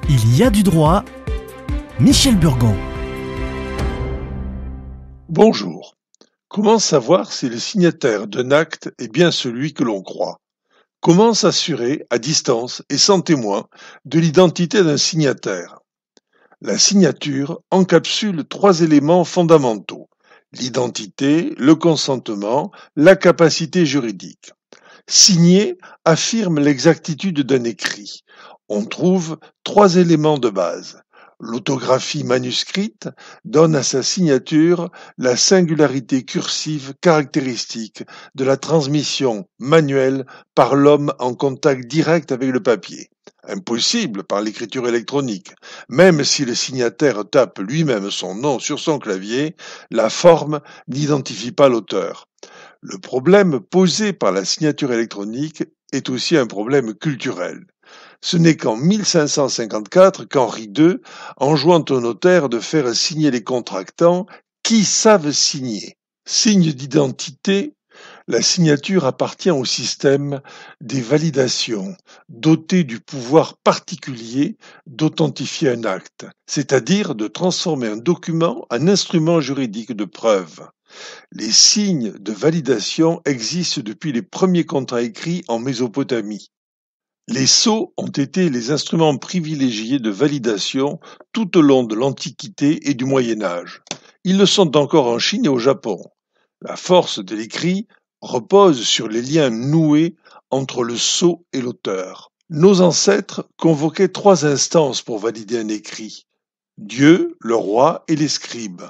Il y a du droit. Michel Burgon. Bonjour. Comment savoir si le signataire d'un acte est bien celui que l'on croit? Comment s'assurer, à distance et sans témoin, de l'identité d'un signataire? La signature encapsule 3 éléments fondamentaux: l'identité, le consentement, la capacité juridique. Signer affirme l'exactitude d'un écrit. On trouve 3 éléments de base. L'autographie manuscrite donne à sa signature la singularité cursive caractéristique de la transmission manuelle par l'homme en contact direct avec le papier. Impossible par l'écriture électronique. Même si le signataire tape lui-même son nom sur son clavier, la forme n'identifie pas l'auteur. Le problème posé par la signature électronique est aussi un problème culturel. Ce n'est qu'en 1554 qu'Henri II enjoint au notaire de faire signer les contractants qui savent signer. Signe d'identité, la signature appartient au système des validations, doté du pouvoir particulier d'authentifier un acte, c'est-à-dire de transformer un document en instrument juridique de preuve. Les signes de validation existent depuis les premiers contrats écrits en Mésopotamie. Les sceaux ont été les instruments privilégiés de validation tout au long de l'Antiquité et du Moyen Âge. Ils le sont encore en Chine et au Japon. La force de l'écrit repose sur les liens noués entre le sceau et l'auteur. Nos ancêtres convoquaient 3 instances pour valider un écrit: Dieu, le roi et les scribes.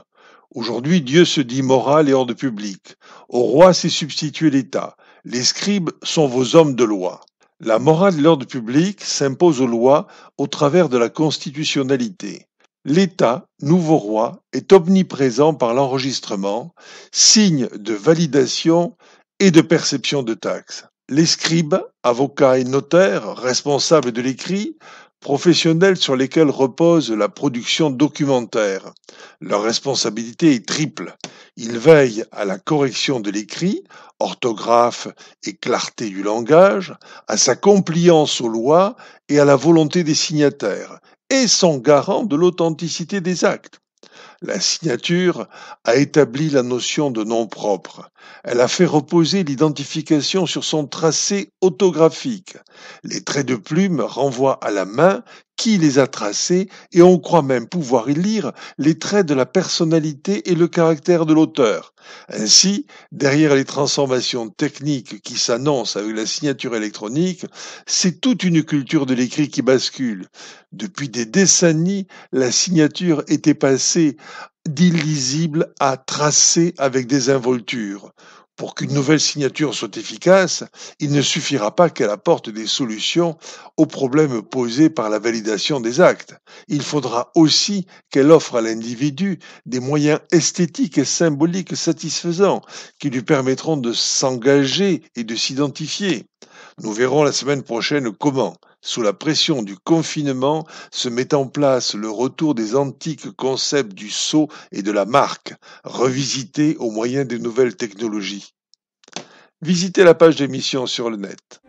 Aujourd'hui, Dieu se dit moral et ordre public. Au roi s'est substitué l'État. Les scribes sont vos hommes de loi. La morale et l'ordre public s'imposent aux lois au travers de la constitutionnalité. L'État, nouveau roi, est omniprésent par l'enregistrement, signe de validation et de perception de taxes. Les scribes, avocats et notaires, responsables de l'écrit, professionnels sur lesquels repose la production documentaire. Leur responsabilité est triple. Ils veillent à la correction de l'écrit, orthographe et clarté du langage, à sa compliance aux lois et à la volonté des signataires, et sont garants de l'authenticité des actes. La signature a établi la notion de nom propre. Elle a fait reposer l'identification sur son tracé autographique. Les traits de plume renvoient à la main qui les a tracés et on croit même pouvoir y lire les traits de la personnalité et le caractère de l'auteur. Ainsi, derrière les transformations techniques qui s'annoncent avec la signature électronique, c'est toute une culture de l'écrit qui bascule. Depuis des décennies, la signature était passée d'illisible à tracé avec des involtures. Pour qu'une nouvelle signature soit efficace, il ne suffira pas qu'elle apporte des solutions aux problèmes posés par la validation des actes. Il faudra aussi qu'elle offre à l'individu des moyens esthétiques et symboliques satisfaisants qui lui permettront de s'engager et de s'identifier. Nous verrons la semaine prochaine comment, sous la pression du confinement, se met en place le retour des antiques concepts du sceau et de la marque, revisités au moyen des nouvelles technologies. Visitez la page d'émission sur le net.